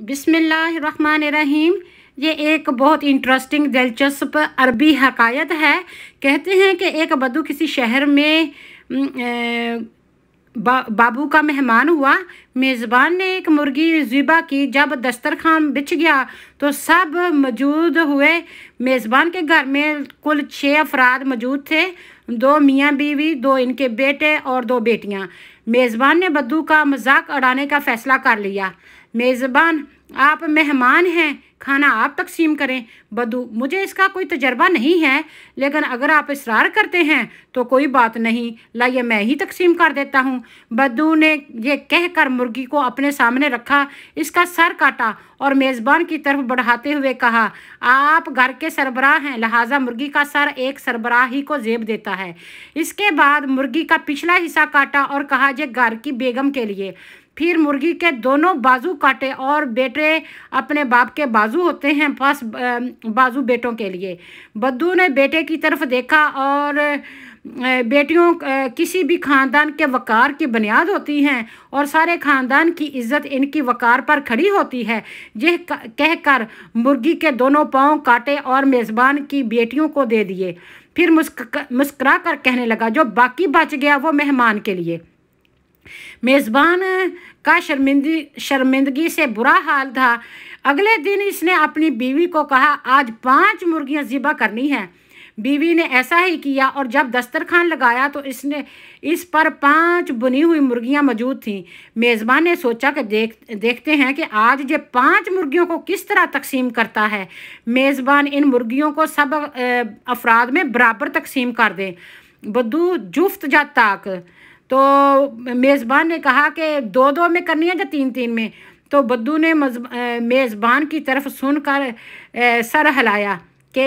बिस्मिल्लाहिर्रहमानिर्रहीम। ये एक बहुत इंटरेस्टिंग दिलचस्प अरबी हकायत है। कहते हैं कि एक बद्दू किसी शहर में बाबू का मेहमान हुआ। मेज़बान ने एक मुर्गी ज़िबा की। जब दस्तरखान बिछ गया तो सब मौजूद हुए। मेज़बान के घर में कुल 6 अफराद मौजूद थे, 2 मियाँ बीवी, 2 इनके बेटे और 2 बेटियाँ। मेज़बान ने बद्दू का मजाक उड़ाने का फ़ैसला कर लिया। मेज़बान, आप मेहमान हैं, खाना आप तकसीम करें। बद्दू, मुझे इसका कोई तजर्बा नहीं है, लेकिन अगर आप इसरार करते हैं तो कोई बात नहीं, लाइए मैं ही तकसीम कर देता हूँ। बद्दू ने यह कहकर मुर्गी को अपने सामने रखा, इसका सर काटा और मेज़बान की तरफ बढ़ाते हुए कहा, आप घर के सरबराह हैं, लिहाजा मुर्गी का सर एक सरबराह ही को जेब देता है। इसके बाद मुर्गी का पिछला हिस्सा काटा और कहा, ये घर की बेगम के लिए। फिर मुर्गी के दोनों बाजू काटे और बेटे अपने बाप के बाजू होते हैं, बस बाजू बेटों के लिए। बद्दू ने बेटे की तरफ देखा और बेटियों किसी भी ख़ानदान के वक़ार की बुनियाद होती हैं और सारे ख़ानदान की इज़्ज़त इनकी वक़ार पर खड़ी होती है। यह कहकर मुर्गी के दोनों पाँव काटे और मेज़बान की बेटियों को दे दिए। फिर मुस्करा कर कहने लगा, जो बाकी बच गया वो मेहमान के लिए। मेज़बान का शर्मिंदगी से बुरा हाल था। अगले दिन इसने अपनी बीवी को कहा, आज 5 मुर्गियां ज़िबा करनी है। बीवी ने ऐसा ही किया और जब दस्तरखान लगाया तो इस पर 5 बुनी हुई मुर्गियां मौजूद थीं। मेज़बान ने सोचा कि देखते हैं कि आज ये 5 मुर्गियों को किस तरह तकसीम करता है। मेज़बान इन मुर्गियों को सब अफराद में बराबर तकसीम कर दे। बद्दू जुफ्त जा ताक। तो मेज़बान ने कहा कि 2-2 में करनी है या 3-3 में। तो बद्दू ने मेज़बान की तरफ सुनकर सर हिलाया कि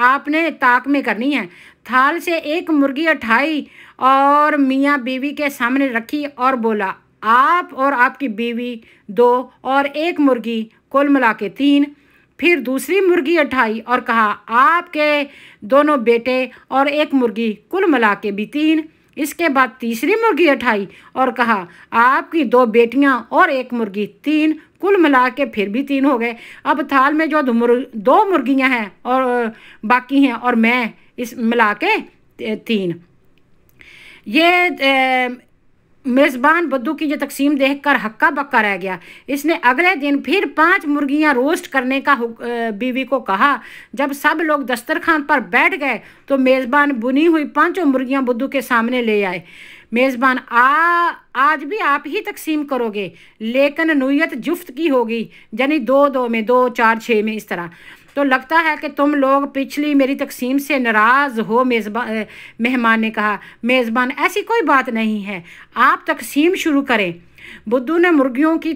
आपने ताक में करनी है। थाल से एक मुर्गी उठाई और मियाँ बीवी के सामने रखी और बोला, आप और आपकी बीवी 2 और 1 मुर्गी, कुल मिला के 3। फिर दूसरी मुर्गी उठाई और कहा, आपके दोनों बेटे और 1 मुर्गी, कुल मिला के भी 3। इसके बाद तीसरी मुर्गी उठाई और कहा, आपकी 2 बेटियां और 1 मुर्गी, 3, कुल मिला के फिर भी 3 हो गए। अब थाल में जो 2 मुर्गियां हैं और बाकी हैं और मैं, इस मिला के 3। ये मेज़बान बद्दू की ये तकसीम देखकर हक्का बक्का रह गया। इसने अगले दिन फिर 5 मुर्गियां रोस्ट करने का बीवी को कहा। जब सब लोग दस्तरखान पर बैठ गए तो मेज़बान बुनी हुई 5 मुर्गियां बद्दू के सामने ले आए। मेज़बान, आज भी आप ही तकसीम करोगे, लेकिन नुयत जुफ्त की होगी, यानी 2-2 में, 2, 4, 6 में, इस तरह। तो लगता है कि तुम लोग पिछली मेरी तकसीम से नाराज़ हो। मेहमान ने कहा। मेज़बान, ऐसी कोई बात नहीं है, आप तकसीम शुरू करें। बुद्धू ने मुर्गियों की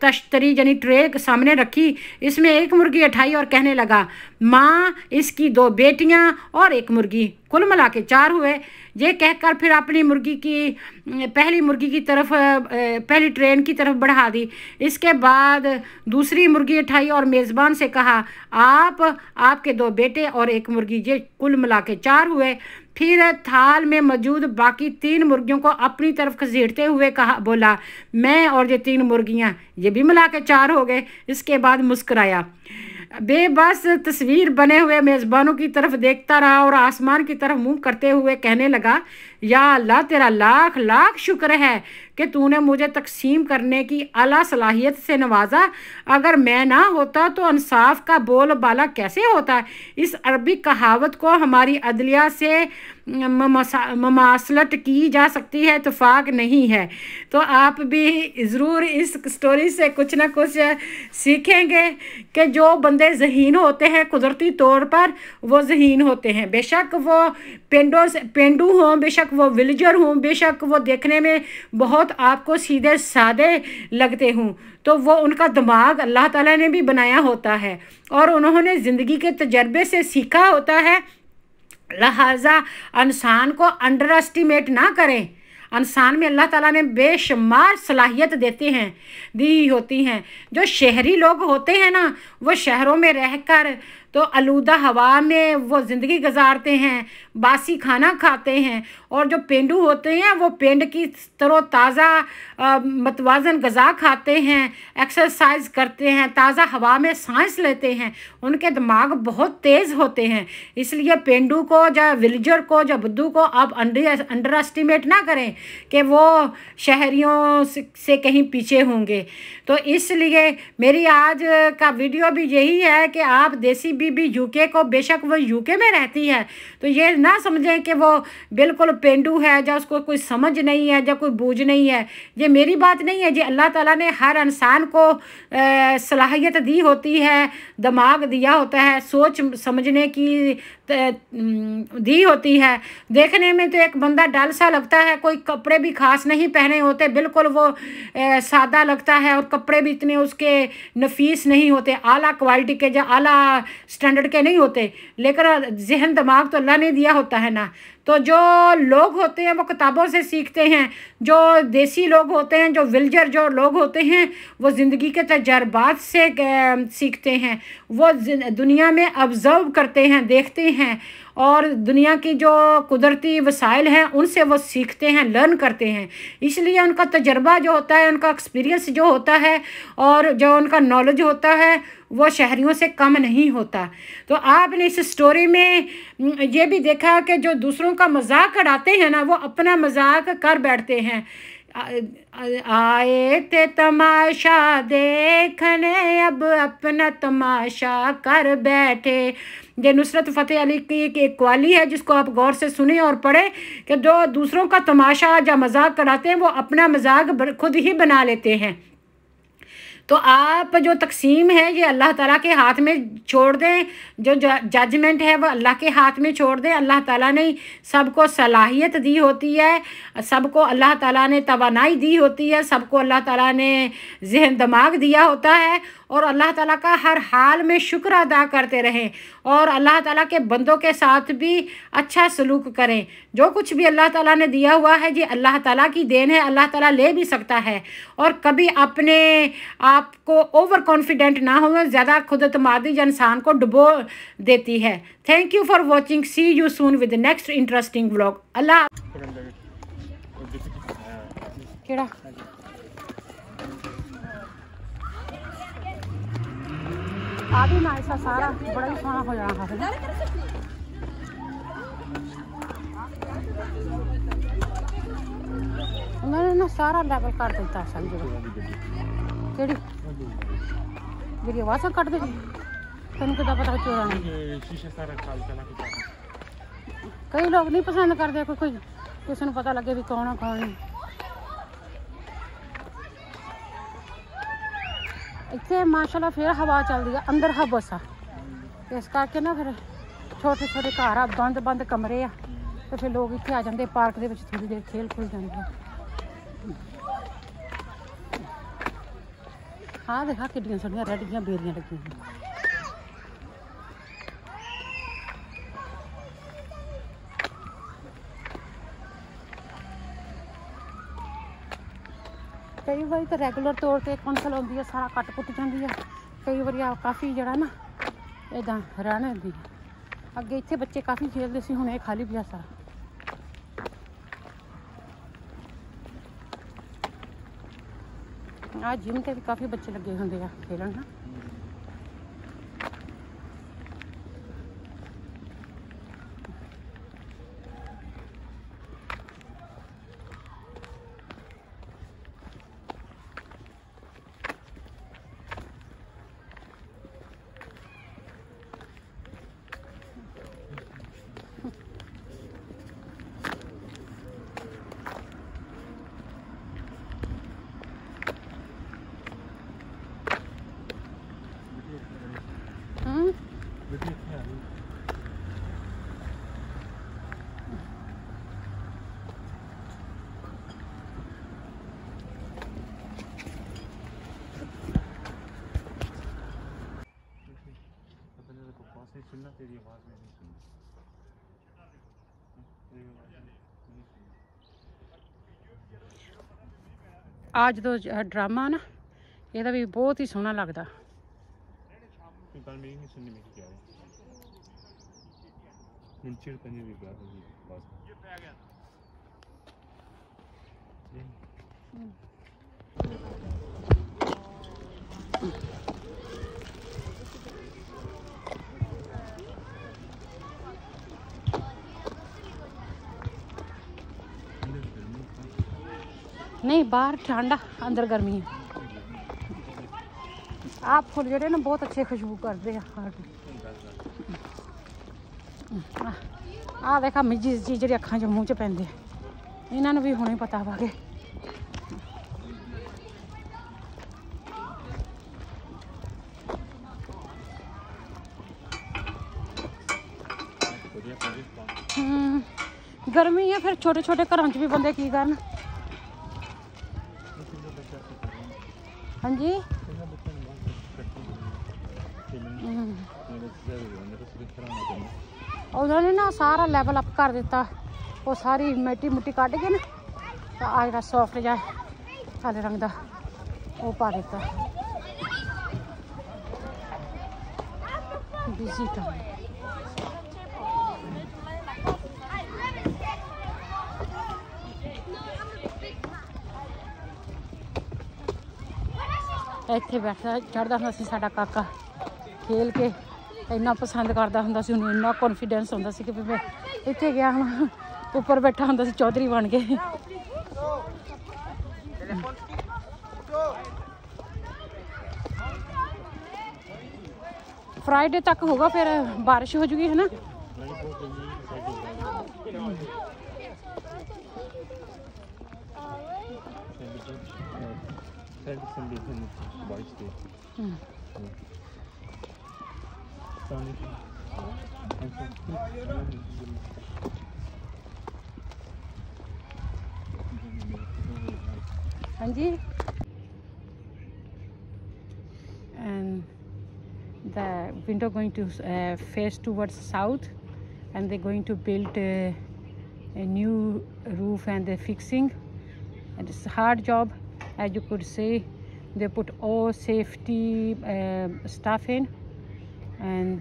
तश्तरी यानी ट्रे सामने रखी। इसमें 1 मुर्गी उठाई और कहने लगा, माँ, इसकी 2 बेटियां और 1 मुर्गी, कुल मिला के 4 हुए। ये कहकर फिर अपनी पहली मुर्गी की तरफ, पहली ट्रेन की तरफ बढ़ा दी। इसके बाद दूसरी मुर्गी उठाई और मेज़बान से कहा, आपके 2 बेटे और 1 मुर्गी, ये कुल मिला के 4 हुए। फिर थाल में मौजूद बाकी 3 मुर्गियों को अपनी तरफ घसीटते हुए बोला, मैं और ये 3 मुर्गियाँ, ये भी मिला के 4 हो गए। इसके बाद मुस्कुराया। बेबस तस्वीर बने हुए मेज़बानों की तरफ देखता रहा और आसमान की तरफ मुंह करते हुए कहने लगा, या अल्लाह, तेरा लाख लाख शुक्र है कि तूने मुझे तकसीम करने की आला सलाहियत से नवाजा। अगर मैं ना होता तो इंसाफ का बोलबाला कैसे होता। इस अरबी कहावत को हमारी अदलिया से ममासलत की जा सकती है, इत्तेफाक नहीं है। तो आप भी ज़रूर इस स्टोरी से कुछ ना कुछ सीखेंगे कि जो बंदे ज़हीन होते हैं कुदरती तौर पर, वो ज़हीन होते हैं। बेशक वो पेंडू हों, बेशक वो विलेजर हों, बेशक वो देखने में बहुत आपको सीधे सादे लगते हों, तो वो उनका दिमाग अल्लाह ताला ने भी बनाया होता है और उन्होंने ज़िंदगी के तजर्बे से सीखा होता है। लिहाजा इंसान को अंडर एस्टिमेट ना करें। इंसान में अल्लाह ताला ने बेशुमार सलाहियत दी होती हैं। जो शहरी लोग होते हैं ना, वो शहरों में रहकर तो आलूदा हवा में वो ज़िंदगी गुजारते हैं, बासी खाना खाते हैं। और जो पेंडू होते हैं वो पेंड की तरोताज़ा मतवाजन गज़ा खाते हैं, एक्सरसाइज करते हैं, ताज़ा हवा में सांस लेते हैं, उनके दिमाग बहुत तेज़ होते हैं। इसलिए पेंडू को या विलेजर को या बुद्धू को आप अंडर एस्टिमेट ना करें कि वो शहरियों से कहीं पीछे होंगे। तो इसलिए मेरी आज का वीडियो भी यही है कि आप देसी बीबी यूके को, बेशक वो यूके में रहती है, तो ये ना समझें कि वो बिल्कुल पेंडू है या उसको कोई समझ नहीं है या कोई बूझ नहीं है। ये मेरी बात नहीं है जी, अल्लाह ताला ने हर इंसान को सलाहियत दी होती है, दिमाग दिया होता है, सोच समझने की दी होती है। देखने में तो एक बंदा डल सा लगता है, कोई कपड़े भी खास नहीं पहने होते, बिल्कुल वो सादा लगता है, और कपड़े भी इतने उसके नफीस नहीं होते, आला क्वालिटी के या आला स्टैंडर्ड के नहीं होते, लेकिन जहन दिमाग तो अल्लाह ने दिया होता है ना। तो जो लोग होते हैं वो किताबों से सीखते हैं, जो देसी लोग होते हैं, जो विलेजर जो लोग होते हैं, वो ज़िंदगी के तजर्बात से सीखते हैं, वो दुनिया में ऑब्ज़र्व करते हैं, देखते हैं, और दुनिया की जो कुदरती वसाइल हैं उनसे वो सीखते हैं, लर्न करते हैं। इसलिए उनका तजर्बा जो होता है, उनका एक्सपीरियंस जो होता है, और जो उनका नॉलेज होता है, वो शहरियों से कम नहीं होता। तो आपने इस स्टोरी में ये भी देखा कि जो दूसरों का मजाक उड़ाते हैं ना, वो अपना मजाक कर बैठते हैं। आए थे तमाशा देखने, अब अपना तमाशा कर बैठे। ये नुसरत फ़तेह अली की एक कवाली है, जिसको आप गौर से सुने और पढ़े कि जो दूसरों का तमाशा या मजाक कराते हैं, वो अपना मजाक खुद ही बना लेते हैं। तो आप जो तकसीम है ये अल्लाह ताला के हाथ में छोड़ दें, जो जजमेंट है वो अल्लाह के हाथ में छोड़ दें। अल्लाह ताला ने सबको सलाहियत दी होती है, सबको अल्लाह ताला ने तवानाई दी होती है, सबको अल्लाह ताला ने जहन दिमाग दिया होता है, और अल्लाह ताला का हर हाल में शुक्र अदा करते रहें, और अल्लाह ताला के बंदों के साथ भी अच्छा सलूक करें। जो कुछ भी अल्लाह ताला ने दिया हुआ है ये अल्लाह ताला की देन है, अल्लाह ताला ले भी सकता है। और कभी अपने आपको ओवर कॉन्फिडेंट ना हो, ज़्यादा खुद एतमादी इंसान को डुबो देती है। Thank you for watching, see you soon with next interesting vlog. Allah केड़ा आ भी ना ऐसा सारा बड़ा ही सोना हो जाना है। उन्होंने ना सारा लेवल कर दिता समझो। केड़ी मेरी आवाज़ कट दी, तेन कितना पता चोरा नहीं। कई लोग नहीं पसंद करते, कोई किसी को पता लगे भी कौन है कौन नहीं। इतने माशाल्लाह फिर हवा चल रही है, अंदर हबस आ, इस करके ना फिर छोटे छोटे घर आ, बंद बंद कमरे आ, तो फिर लोग इतने आ जाते पार्क के थोड़ी देर खेल खुल जाते। हाँ देखा किड्डियां सोहनियां रेड दियां बेरियां लगी हुई। कई बार तो रेगुलर तौर पर कौंसल आती है, सारा कट कुट जाती है। कई बार काफ़ी जरा ना इदा रहने दी अगे इतने बच्चे काफ़ी खेलते सी, हुणे खाली पिया सारा। आज जिम के भी काफ़ी बच्चे लगे होंगे खेलन ना। सुनना तेरी आवाज़ में नहीं सुनना। आज तो ड्रामा ना ये भी बहुत ही सोहना लगता। गल मेरी नहीं सुननी, मेरी क्या है। नहीं बाहर ठंडा अंदर गर्मी है। आप फुल जेडे ना बहुत अच्छे खुशबू करते हैं। आ देखा मिजी चीज जी अखा च मूँह च पैंदे इन्होंने भी हुणे पता वा के गर्मी है फिर छोटे छोटे घर च भी बंदे की करन। हाँ जी उन्होंने ना सारा लेवल अप कर दिता। वो सारी मिट्टी मुट्टी कट के ना तो आ जरा सॉफ्ट जा काले रंग का वो पा दिता। बिजी टाइम ਇੱਥੇ बैठा चढ़ता ਹੁੰਦਾ ਸੀ ਸਾਡਾ ਕਾਕਾ खेल के इन्ना पसंद करता ਹੁੰਦਾ ਸੀ ਉਹਨੂੰ ਇੰਨਾ कॉन्फिडेंस ਹੁੰਦਾ ਸੀ कि मैं ਇੱਥੇ ਗਿਆ ਹੁਣ ਉੱਪਰ ਬੈਠਾ ਹੁੰਦਾ ਸੀ चौधरी बन के। फ्राइडे तक होगा फिर बारिश हो जाएगी है ना। हाँ जी and the window going to face towards south and they're going to build a new roof and they're fixing and it's a hard job as you could see. They put all safety stuff in and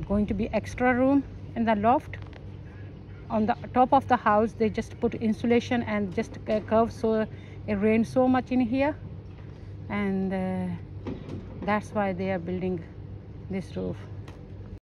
going to be extra room in the loft. On the top of the house they just put insulation and just curve so it rains so much in here and that's why they are building this roof.